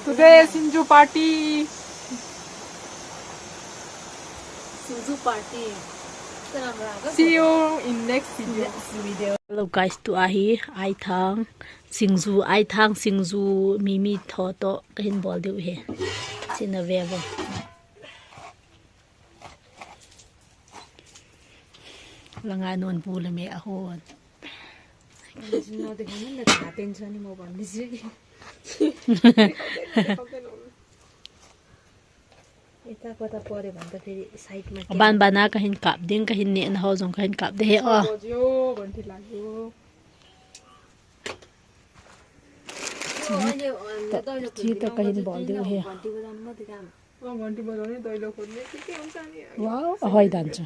Today Sinju party. Sinju party. See you in next video. Hello guys, to ahi ai thang Sinju mimi tho to kahin bol diu he. Sina vebo. Langa non pu le me ahon. Ban bana kahin kap ding kahin ne na ho jong kahin kap de he o. Chi to kahin bol diu he. Wow, ahoi dan cha.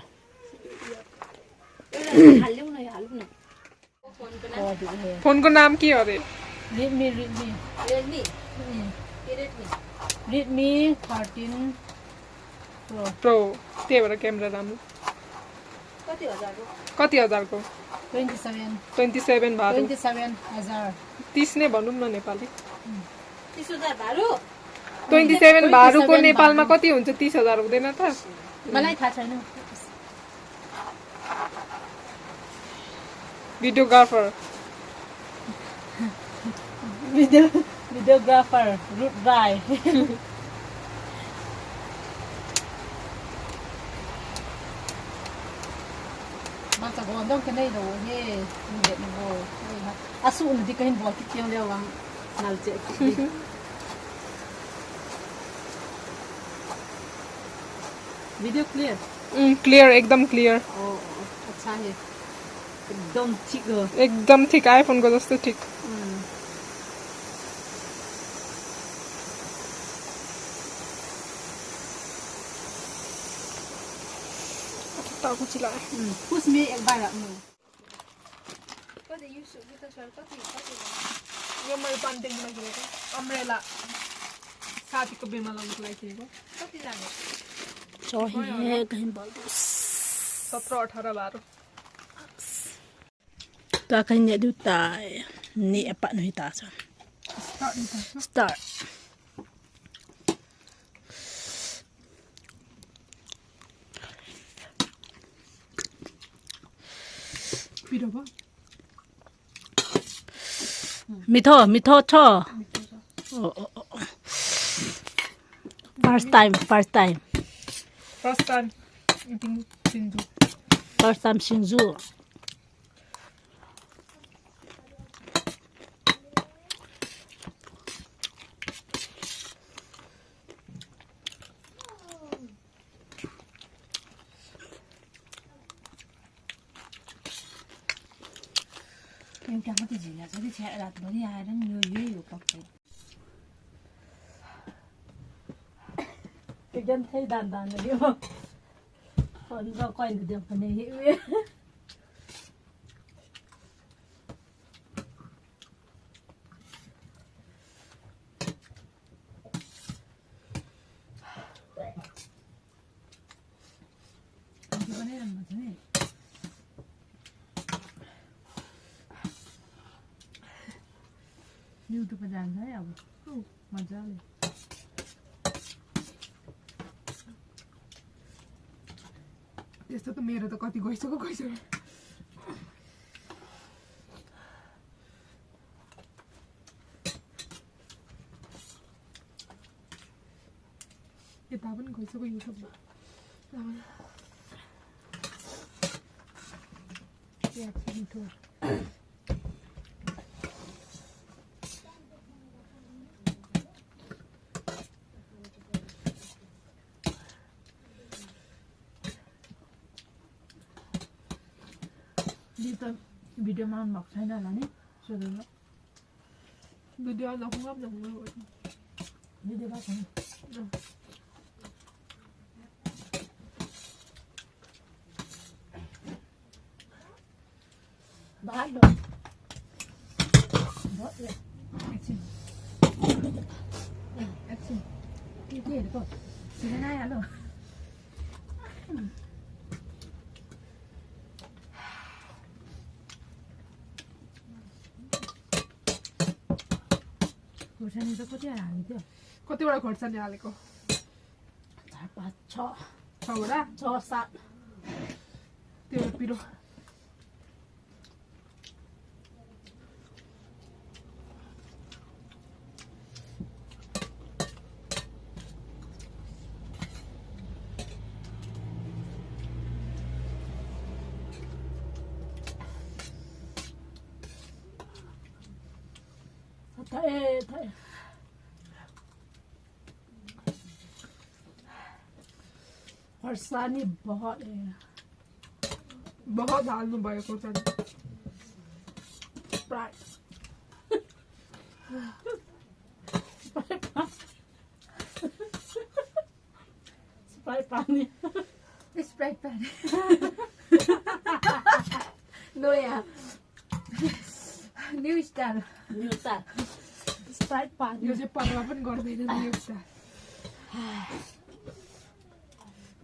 Phone को नाम की और Redmi Redmi 13 pro त्यही भएर camera राम्रो कति हजारको 27 भाडु 27,000 30 नै भनौँ न नेपाली 30,000 भाडु 27 भाडुको नेपालमा कति हुन्छ 30,000 हुँदैन त मलाई थाहा छैन videographer videographer root guy Masa gondong kenai do he ndet no asu ndi kahin bol ki kyang le wang nal che video clear clear एकदम क्लियर अच्छा है एकदम ठीक हो एकदम ठिक आइफोनको जस्तो ठिक उसमें एक बार यो मैले पान्टेङमा किनेको अम्ब्रेला साथीको बिमा लगाउनको लागि किनेको कति जाने चाहिए कहीं बोल 17-18 भाडु ta kहीं ने दुता ni apa no hita sa start Mitho cho. First time eating Sinju. First time Sinju. Em chẳng có gì là cái trẻ đặt bữa đi ai đó nhiều dữ nhiều cọc kìa. Cái dân thấy đàn là hiểu không? Còn do quay được phần này hiểu biết. YouTube मा जान्छ है अब मजाले यस्तो त मेरो त कति गइसक्यो यता पनि गइसक्यो युट्युबमा Video mà mọc thấy là nè, rồi đó. Video nó không ngấp được nữa. Video bắt này. Bắt được. Bắt được. Action. Action. Cái gì được rồi? Thì cái này ăn rồi. खोर्सानी त कति हालिदियो कतिवटा खोर्सानी हालेको 4 5 6 6वटा 6 7 त्यो पिरो थाए खोर्सानी बहुत हाल्नु भयो खोर्सानी स्प्राइट पानी स्प्राइट पानी नयाँ न्यू स्टाइल स्प्राइट पानी यो चाहिँ पर्वा पनि गर्दैन न्यू स्टाइल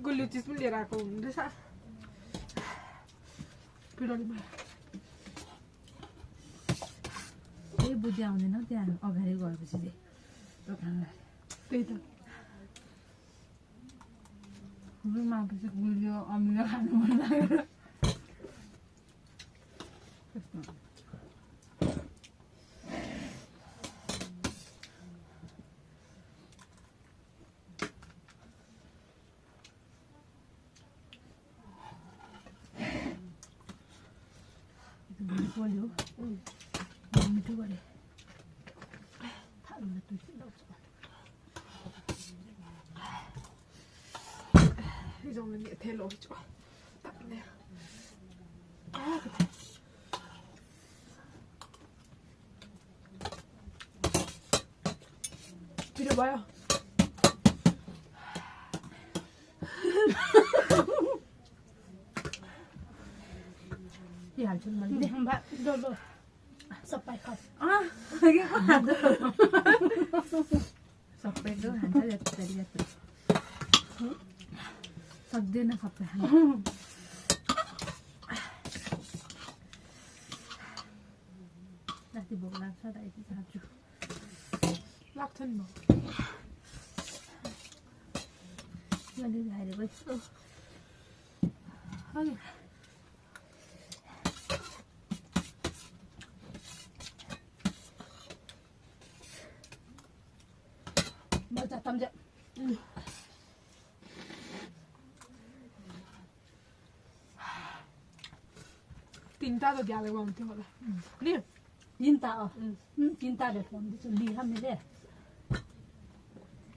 गुलियो चिज पनि लिएर आएको हुँदैछ पिरोलीमा केही बुद्धि आउँदैन त्यहाँ अगाडि गएपछि चाहिँ दोकानलाई त्यही त मापछि गुलियो अमिलो खानु मन लागेर बोल्यो मिठो गरे थाल्नु I 정도는 될 없죠. 네. 빌어봐요. 이 할줄 말네. 한번 너 सबै कप के को खाँदो सबैको खान्छ यत्तरी यत्तरी सक्दैन सबै खानु राति भोक लाग्छ राति खान्छु लाग्छ नि भोक अलि खाएर गयो मजा तम्जा तिनटा त ग्यालेको हुन्थ्यो होला नि तिनटा रेट भन्दैछु लिएर मैले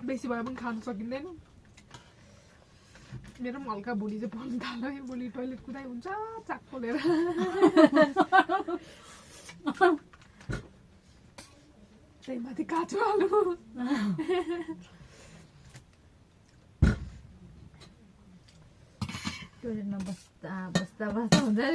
बेसी भए पनि खान सकिँदैन मेरो पनि हल्का भोलि चाहिँ पर्नु थाल्यो भोलि टोइलेट कुदाइ हुन्छ चाक पोलेर त्यही माथि काँचो आलु टोइलेटमा बस्दा बस्दा बस्दा हुँदै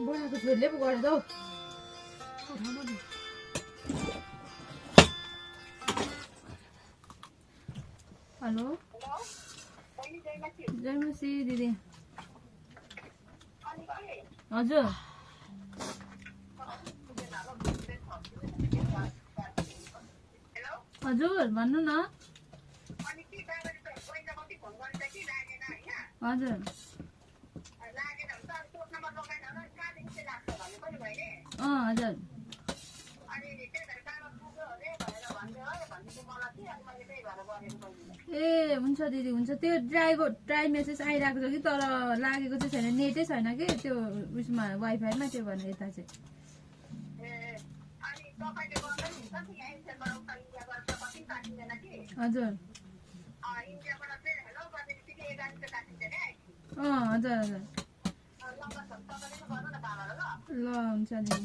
बनाएको छोरीले पो गरेर हौ हेलो जयमसी दिदी हजुर हजुर भन्नु न हजुर हजुर ए हुन्छ दिदी हुन्छ त्यो ट्राई मेसेज आइरहेको छ कि तर लागेको चाहिँ छैन नेटै छैन कि त्यो उयसमा वाइफाईमा त्यो भनेर यता चाहिँ हजुर हजुर हजुर ल हुन्छ दिदी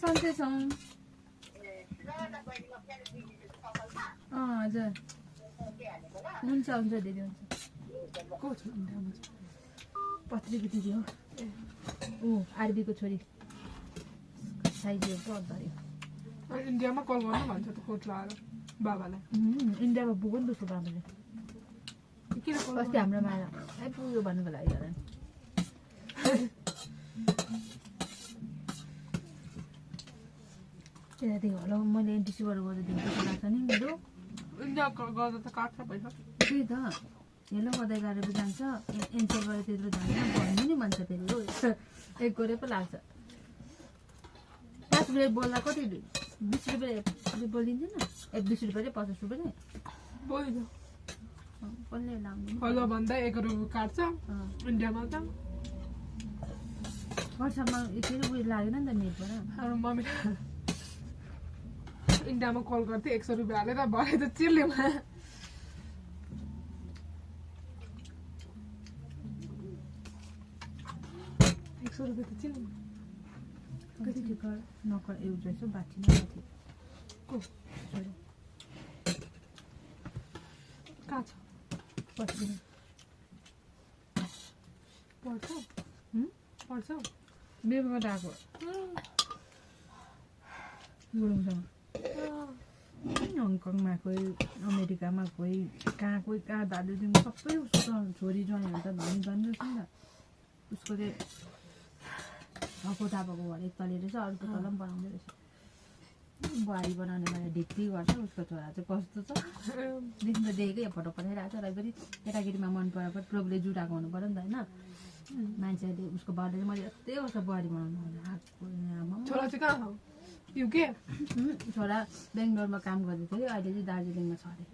सन्चै छौँ हजुर हुन्छ हुन्छ दिदी हुन्छ को छ पत्रीको दिदी हो ऊ आरबीको छोरी साइज पो अन्तर्यो इन्डियामा कल गर्नु भन्छ त कोट लगाएर बाबालाई इन्डियामा पुग्यो नि उसको बाबाले किन कल अस्ति हाम्रोमा आइपुग्यो भन्नुको लागि होला नि त्यहाँदेखि होला मैले एनटिसीबाट गर्दा दिएको लाग्छ नि मेरो इन्डिया गर्दा त काट्छ पैसा त्यही त हेलो गर्दै गरेर जान्छ एनसेलबाट त्यत्रो जान्छ भन्नु नि भन्छ फेरि हो एक गरे पो लाग्छ 5 मिनट बोल्दा कति 20 रुपियाँ बोलिदिन्छ न 20 रुपियाँ 50 रुपियाँ बोलिन्छ कसले लाउने हेलो भन्दा 1 रुपियाँ काट्छ इन्डियामा त वर्षमा एकचोटि उयो लागेन नि त नेटबाट हाम्रो मम्मी इन्डियामा कल गर्थ्यो 100 रुपियाँ हालेर भरे त चिर्लेमा 100 रुपियाँ त चिर्लेमा कति टिकर नकर एउटा रहेछ बाँची नमाथि को कहाँ छ पछि पढ्छ बेबीबाट आएको गुरुङसँग हङकङमा कोही अमेरिकामा कोही कहाँ दार्जिलिङ सबै उसको छोरी ज्वाइँहरू त धनी धनी रहेछ नि त उसको चाहिँ हको थापाको घर एक तले रहेछ अर्को तल पनि बनाउँदै रहेछ बुहारी बनाउने मलाई ढिक्री गर्छ उसको छोरा चाहिँ कस्तो छ देख्नु त देखेकै फोटो पठाइरहेको छ र पनि केटाकेटीमा मन परेको प्रभुले जुटाएको हुनु पऱ्यो नि त होइन मान्छेले उसको बर्थडे चाहिँ मैले यस्तै वर्ष बुहारी बनाउनु छोरा चाहिँ कहाँ हो युके छोरा बेङ्गलोरमा काम गर्दै थियो अहिले चाहिँ दार्जिलिङमा छ अरे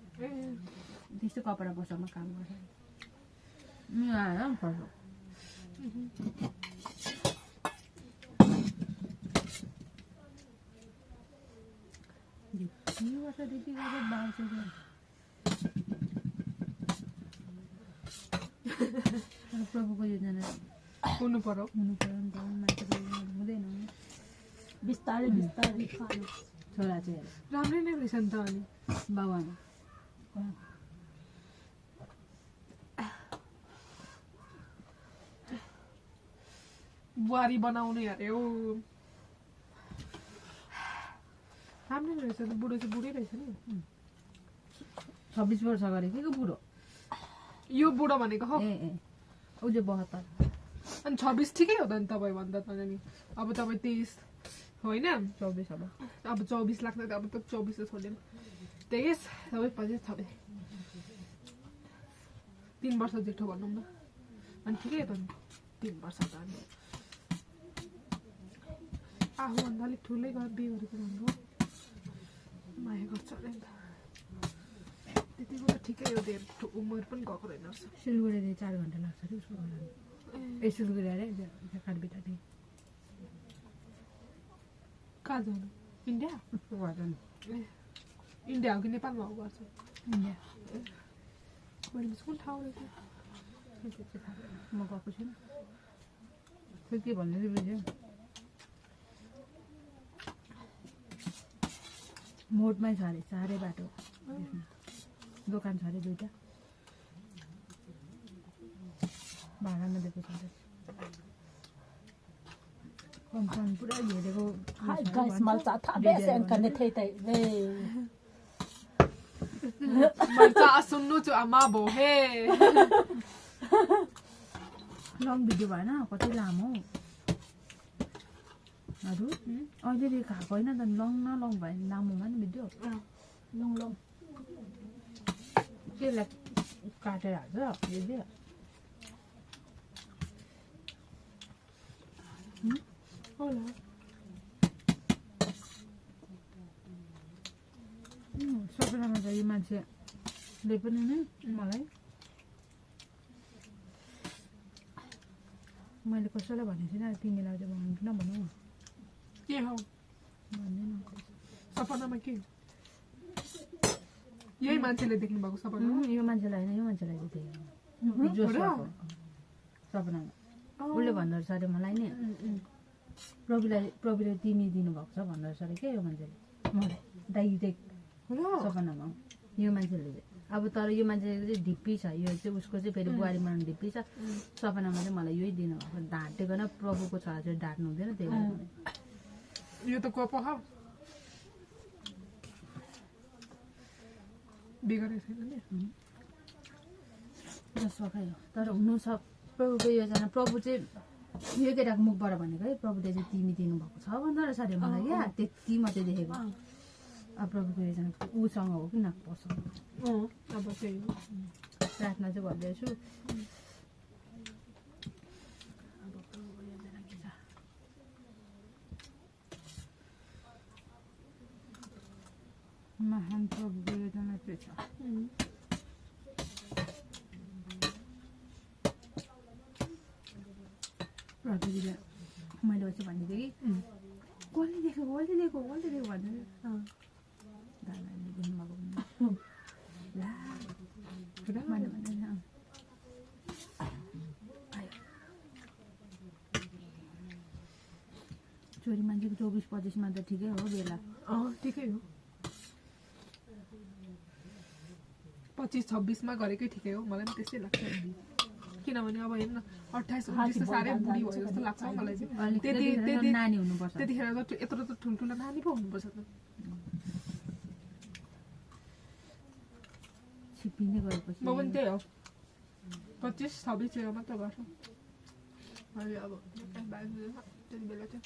त्यस्तो कपडा पसलमा काम गर्छ आएर फर्क वर्षदेखि गरेर बाल्छ प्रभुको योजना हुनु पर्यो नि त मान्छेको हुँदैन बिस्तारै बिस्तारै खानु छोरा चाहिँ राम्रै नै रहेछ नि त अनि बाबुआमा बुहारी बनाउने अरे हो राम्रै रहेछ त बुढो चाहिँ बुढै रहेछ नि 26 वर्ष गरेको बुढो यो बुढो भनेको हो ए उसले 72 अनि 26 ठिकै हो त नि तपाईँ भन्दा त नि अब तपाईँ 23 होइन 24 अब 24 लाग्छ त अब त 24 त छोडेन 23 तपाईँ 25 26 3 वर्ष जेठो भनौँ न अनि ठिकै हो त नि 3 वर्ष त अनि आफूभन्दा अलिक ठुलै बिहे गरेको राम्रो माया गर्छ अरे नि त त्यतिको त ठिकै हो धेरै उमेर पनि गएको रहेन रहेछ सिलगढीदेखि 4 घन्टा लाग्छ अरे उसको घर ए सिलगढी अरे काठबिटादेखि कहाँ जानु इन्डिया उसको घर जानु इन्डिया हो कि नेपालमा हो गर्छ इन्डिया मैले कुन ठाउँ रहेछ म गएको छुइनँ खोइ के भन्दै बुझ्यो मोडमै छ अरे चारै बाटो दोकान छ अरे 2टा भाडामा दिएको छ अरे कम्पाउन्ड पुरा घेरेको मर्चा सुन्नु छु आमा भो हे लङ भिडियो भएन कति लामो अरू अहिले खाएको होइन त लङ न लङ भयो नि लामोमा नि भिडियो लङ केलाई काटेर हाल्छ भिडियो होला सबैजना त यो मान्छेले पनि नै मलाई मैले कसैलाई भनेको थिइनँ तिमीलाई चाहिँ भन्नु नभनौँ के हो भन्दैन सपनामा के यही मान्छेले देख्नु भएको सपनामा यो मान्छेलाई होइन यो मान्छेलाई देखेँ सपनामा उसले भन्दो रहेछ अरे मलाई नि प्रभुले तिमी दिनुभएको छ भन्दो रहेछ अरे क्या यो मान्छेले मलाई दाइ देख सपनामा यो मान्छेले चाहिँ अब तर यो मान्छे चाहिँ ढिप्पी छ यो चाहिँ उसको चाहिँ फेरि बुहारी बनाउनु ढिप्पी छ सपनामा चाहिँ मलाई यही दिनुभएको ढाँटेको न प्रभुको छोरा चाहिँ ढाँट्नु हुँदैन त्यही भएर यो त कोपो हो बिगरेको छैन नि जसो खायो तर हुनु छ प्रभुको योजना प्रभु चाहिँ यो केटाको मुखबाट भनेको है प्रभुले चाहिँ तिमी दिनुभएको छ भन्दा रहेछ अरे मलाई क्या त्यति मात्रै देखेको अब प्रभुको योजना उसँग हो कि नपर्छ अब त्यही हो प्रार्थना चाहिँ गरिदिएछु अब प्रभुको योजना के छ महान प्रभुको योजना के छ प्रभुजीले मैले चाहिँ भनिदिएँ कि कसले देखेको भनेर दादाले देख्नुभएको छोरी मान्छेको 24-25 मा त ठिकै हो बेला ठिकै हो 25-26 मा गरेकै ठिकै हो मलाई पनि त्यस्तै लाग्छ किनभने अब हेर्न 28-29 साह्रै बुढी भयो जस्तो लाग्छ मलाई चाहिँ त्यति नानी हुनुपर्छ त्यतिखेर त यत्रो त ठुल्ठुलो नानी पो हुनुपर्छ त छिपिँदै गएपछि म पनि त्यही हो 25-26 मात्र गर्छु अहिले अब त्यति बेला चाहिँ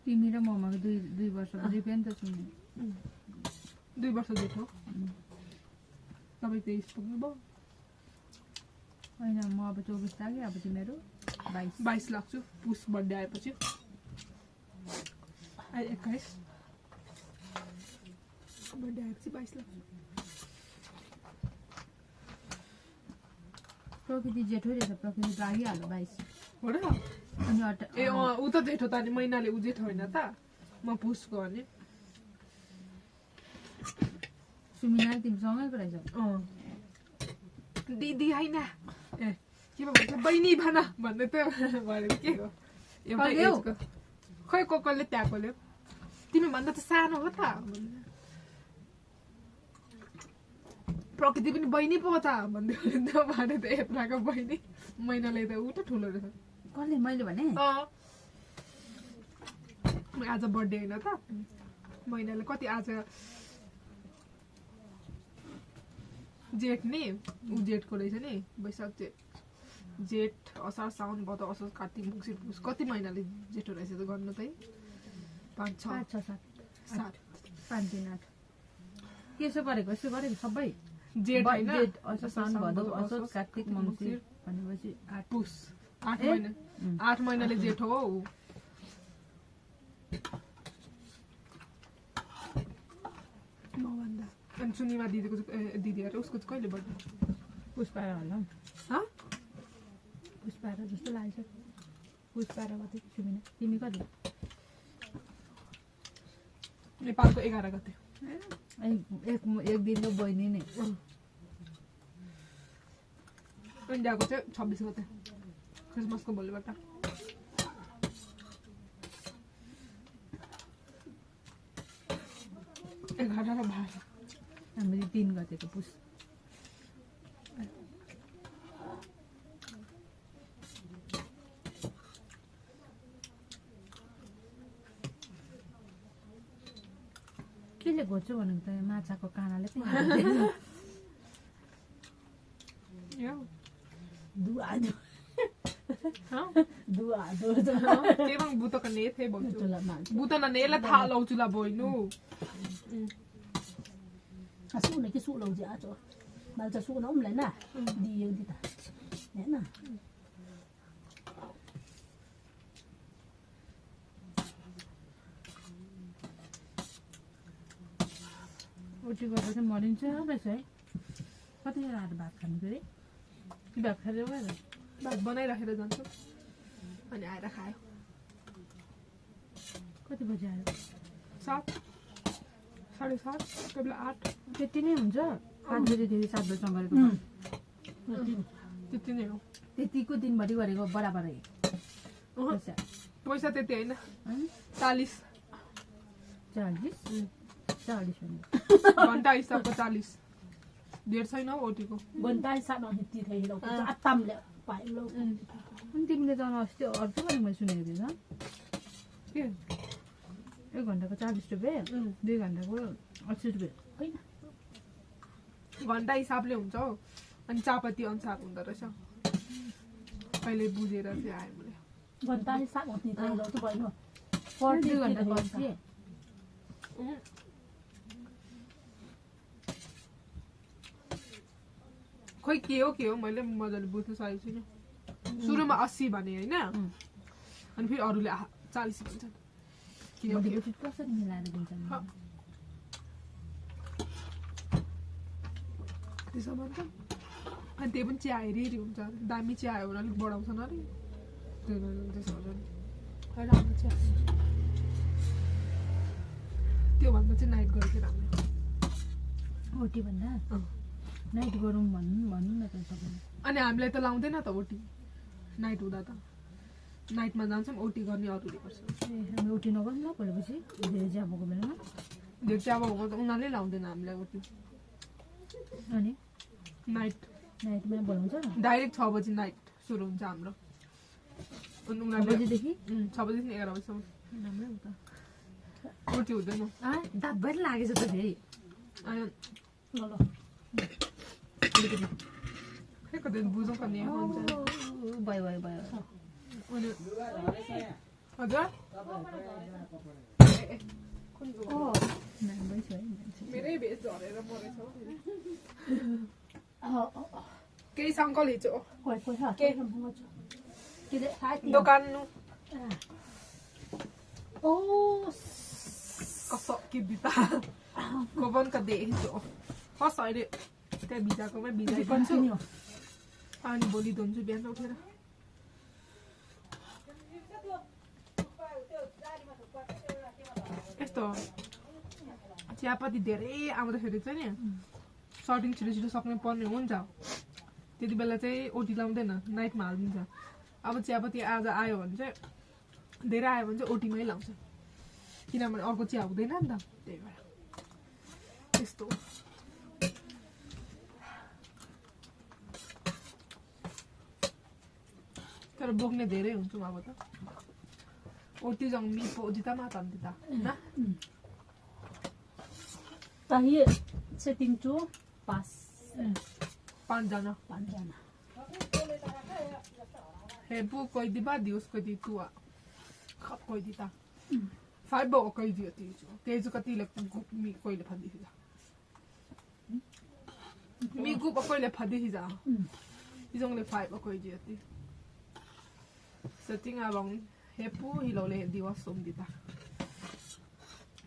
तिमी र ममाको दुई वर्षको डिफेन्ट त सुन्ने 2 वर्ष जेठो तपाईँ 23 पुग्नुभयो होइन म अब 24 लाग्यो अब तिमीहरू 22 लाग्छु पुस बर्थडे आएपछि अहिले 21 बर्थडे आएपछि 22 लाग्छु प्रकृति जेठो रहेछ प्रकृति लागिहाल्यो 22 हो र अनि ए ऊ त जेठो त अनि महिनाले ऊ जेठो होइन त म पुसको अनि सुमिना तिमीसँगैको रहेछ दिदी होइन ए के भन्छ बहिनी भन भन्दै त भनेको के हो एउटा एजको खै कसले त्याएकोले तिमी भन्दा त सानो हो त प्रकृति पनि बहिनी पो त भन्दै भने त यत्राको बहिनी महिनाले त ऊ त ठुलो रहेछ कसले मैले भने आज बर्थडे होइन त महिनाले कति आज जेठ नि ऊ जेठको रहेछ नि वैशाख जेठ असार साउन भदौ असोज कार्तिक मङ्सिर पुस कति महिनाले जेठो रहेछ त गर्नु त 5 6 7 5 दिन 8 यसो गरेको सबै जेठ होइन असार साउन भदौ असोज कार्तिक मङ्सिर भनेपछि 8 पुस 8 महिना 8 महिनाले जेठो हो मभन्दा अनि सुनिमा दिदीको दिदी अरे उसको चाहिँ कहिले बर्थडे पुष्पारा होला पुष्पारा जस्तो लागेछ पुष्पारा कति सुमिना तिमी कति नेपालको 11 गते एक दिनको बहिनी नै इन्डियाको चाहिँ 26 गते क्रिसमसको भोलिबाट 11 र 12 हाम्रो 3 गतेको पुस केले घोच्यो भनेको त माछाको कानाले पनि Emang buta ka nete bogcu. Buta na nela tha lau chu la boinu. Asu này cái su lâu dạ cho. Mà cho su nó không lấy nè. Đi yêu đi ta. Nè nè. उठी गरेर चाहिँ मरिन्छ रहेछ है कतिजना आएर भात खानु फेरि भात खाएर गएर भात बनाइराखेर जान्छु अनि आएर खायो कति बजी आयो 7 7:30 कहिले 8 त्यति नै हुन्छ 5 बजेदेखि 7 बजीसम्म गरेको त्यति नै हो त्यतिको दिनभरि गरेको बराबरै पैसा त्यति होइन 40 घन्टा हिसाबको 40 डेढ छैन ओटीको घन्टा हिसाबमा हित्ती थियो लो आत्तामले पाइलो अनि तिमीले जान अस्ति अर्को पनि मैले सुनेको थिएँ त के 1 घन्टाको 40 रुपियाँ 2 घन्टाको 80 रुपियाँ होइन घन्टा हिसाबले हुन्छ हौ अनि चापाती अनुसार हुँदो रहेछ कहिले बुझेर चाहिँ आयो मैले घन्टा हिसाब होती त लो त भयो 2 घन्टाको 80 खोइ के हो मैले मजाले बुझ्न सकेको छुइनँ सुरुमा 80 भने होइन अनि फेरि अरूले 40 भन्छन् के हो भोलिको चाहिँ कसरी मिलाएर दिन्छन् त्यसो भन्छ अनि त्यही पनि चिया हेरी हुन्छ दामी चिया आयो भने अलिक बढाउँछन् अरे त्यो त्यसो भन्छ राम्रो चिया त्योभन्दा चाहिँ नाइट गरेको चाहिँ राम्रो ओटी भन्दा नाइट गरौँ भन्नु न त तपाईँले अनि हामीलाई त लाउँदैन त ओटी नाइट हुँदा त नाइटमा जान्छौँ ओटी गर्ने अरूले गर्छ ए हामी ओटी नगरौँ न भोलिपछि धेरै जाबोको बेलामा धेरै चाहिँ अब त उनीहरूले लाउँदैन हामीलाई ओटी अनि नाइटमा बोलाउँछ डाइरेक्ट 6 बजी नाइट सुरु हुन्छ हाम्रो अनि उनीहरूले बजीदेखि 6 बजीदेखि 11 बजीसम्म राम्रै हो त ओटी हुँदैन दाबभरि लागेछ त फेरि अनि ल ल खै कतै बुझौँ पर्ने हुन्छ भयो अनि हजुर राम्रै छ है मान्छे मेरै भेज झरेर मरेछ हौ फेरि। ờ केही सङ्कल हिजो hồi hồi hả Cái- cái đệ thái tiền दोकान ô कसो किन्दिता गोबन का दे हिजो कस अहिले त्यहाँ भिजाकोमै con भिजाइदिन्छु xin nhiều अनि भोलि धुन्छु बिहान उठेर यस्तो चियापत्ती धेरै आउँदाखेरि चाहिँ नि सर्टिङ छिटो छिटो सक्ने पर्ने हुन्छ त्यति बेला चाहिँ ओटी लाउँदैन नाइटमा हालिदिन्छ अब चियापत्ती आज आयो भने चाहिँ धेरै आयो भने चाहिँ ओटीमै लाउँछ किनभने अर्को चिया हुँदैन नि त त्यही भएर त्यस्तो तर बोक्ने धेरै हुन्छौँ अब त ओटी जाउँ मिपो जिता माता दिता ना tahi setting chu pas 5 जना panjana हेबु कोही दिबा दिउस कोही दि तुआ खप कोही दिता 5 बो कोही दियो तेजु कतिले मी कोहीले फदिसिजा मी गुप कोहीले फदिसिजा इजोङले 5 कोही दियो ती सटिङ abang हेपु हिलोले दिवा सोम दिता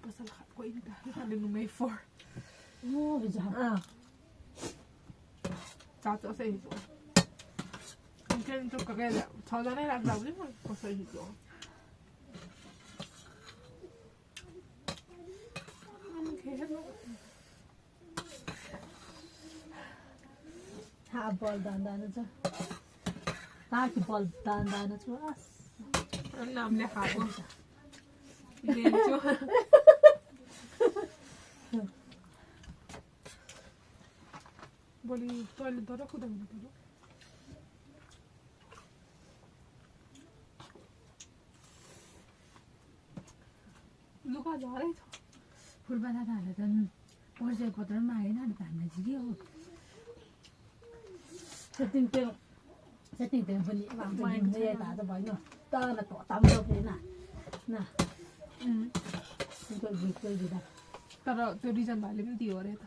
pasal खप कोही दिता ada numai 4 oh bisa चाचा से हिजो mungkin untuk kakek 6 जना राख्दा पनि कसरी हिजो ha bol dandana chu ta ki bol dandana chu as नामले खाएको दिन्छु भोलि टोइलेट तर कुदाउनु पर्यो लुगा झरै छ फुलबाला त हालेर त पर्से पत्र पनि आएन नि त हामीलाई चाहिँ के हो setting tem पनि माइन्ड नै ta त भयो ta là to tam đâu thế nào nè कोही गीत कोही गीत तर त्यो रिजन भाइले पनि दियो अरे त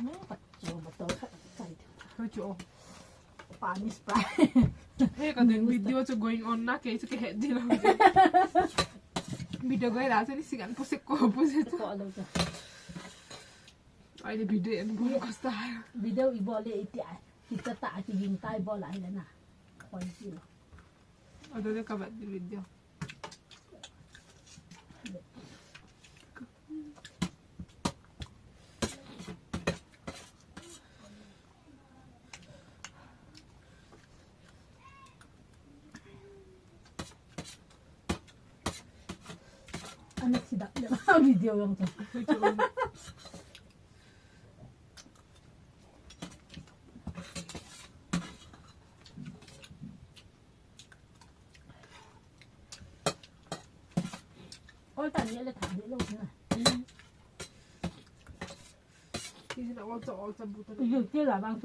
nó bật bật cày खोइचो पानी स्प्राई हे कतै भिडियो चाहिँ गोइङ अन न केही चाहिँ हेर्दिन भिडियो गइरहेको छ नि सिगान पुसेको पुसेछ कल त अहिले भिडियो हेर्नु पर्यो कस्तो आयो video ibole iti kita ta ki ging tai bol ai na khoi chi अझै कबाद video anak sidak na video yang tu त ले थाहा ले लो न तिमीले अल्छ बुटो यो के ला बाङ छ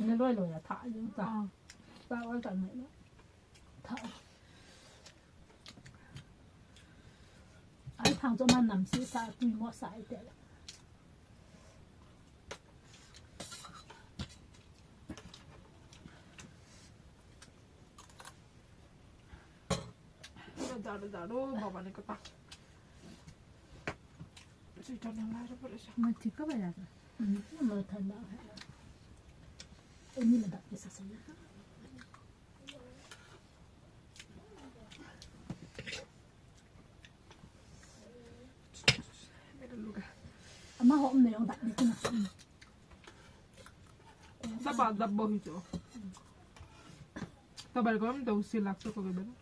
ने लोइ लोइ था यो त त अल त नै था ai thằng cho man nằm xí xa tùy mò xài tệ जाडो भवानीको त स्वेटर नलाएर परेछ म ठिक्क भइरहेको म ठन्डा अनि ल दाके सस मेरो लुगा amma hôm nay ông đặt đi cái nào दब्बा हिजो तपाईँहरूको पनि त उसी लाग्छ कोही बेला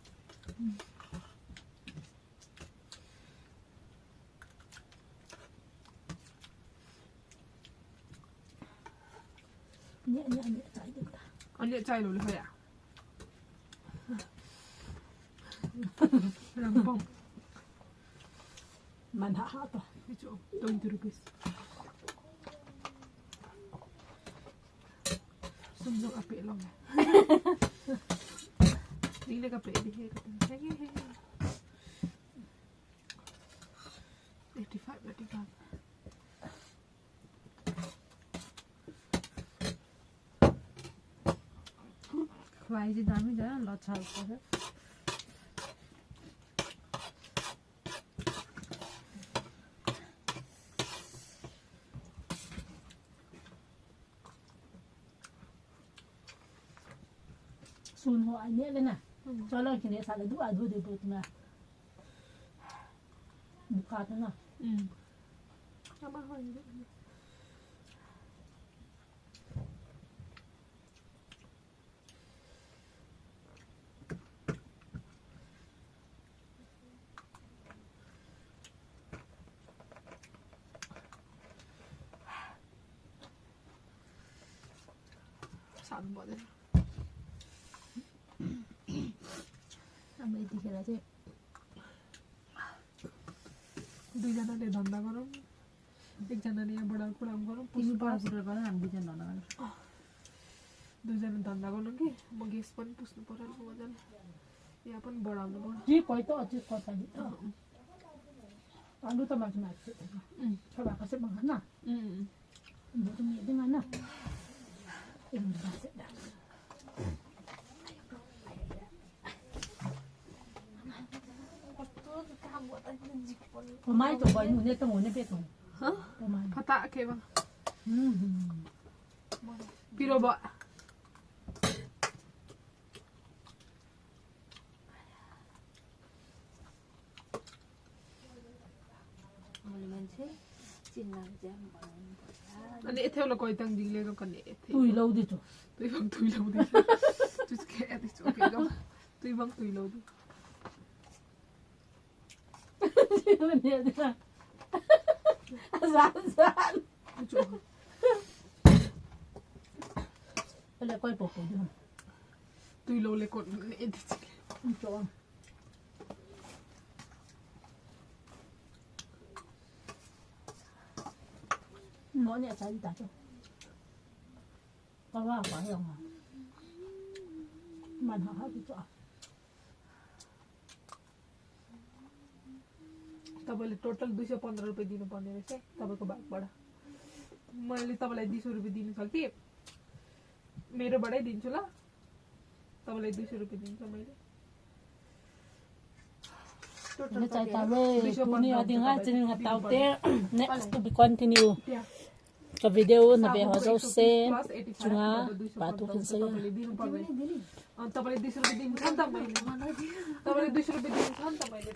nhẹ chạy được ta अनि चाइलोले खै Rum Pum mà hạ hạ ta हिजो 20 rupees Sumsong api lang. Hindi na kape. 85. खुवाई चाहिँ दामी छ लच्छा पर्छ sun ho anh nhẹ lên nè cho lên cái này sao lại đu để bụt mà buka thế nào Sama ho hindi. Saan ba din? हामी यतिखेर चाहिँ दुईजनाले धन्दा गरौँ एकजनाले यहाँ बडाल गरौँ तिमी बडाल गर हामी दुईजना धन्दा गर्नु दुईजना धन्दा गर्नु कि म गेस पनि पुस्नु पर्यो मजाले यहाँ पनि बढाउनु पर्यो जे कोही त अझै कता नि आलु त माथि माथि छोरा कसै भएन भोट मिल्दैन न Pemain tu boy ni tu ni betul. Hah? Pemain. Pata ke bang? Piro ba? Ani ethelo koi tang ding le no kan ethe. Tui lâu đi chu. Tui bang tui lâu đi. Tu ke ati chu ke go. Tui bang tui lâu đi. Gian. Lại quay bộ đi không? Tui lâu le kon eti chu. Cho. Nó nhẹ trái đi ta cho. Có vào quá rồi mà. Mình họ đi cho. तपाईले total 215 रुपैयाँ दिनुपर्ने रहेछ तपाईको भागबाट मैले तपाईलाई 200 रुपैयाँ दिनु छ कि मेरोबाटै दिन्छु ल तपाईलाई 200 रुपैयाँ दिन्छु मैले Nó chạy tàu về, tụi ni ở tiếng Anh trên ngặt tàu té, next to be continue. Cái video nó về họ dâu xe, chúng á, bà tụi kinh xe. तपाईले 200 रुपैयाँ दिनु छ नि त मैले तपाईले 200 रुपैयाँ दिनु छ नि त मैले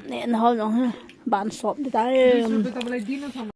Nè nó không bạn sọp đi ta. 200 रुपैयाँ तपाईलाई दिनु छ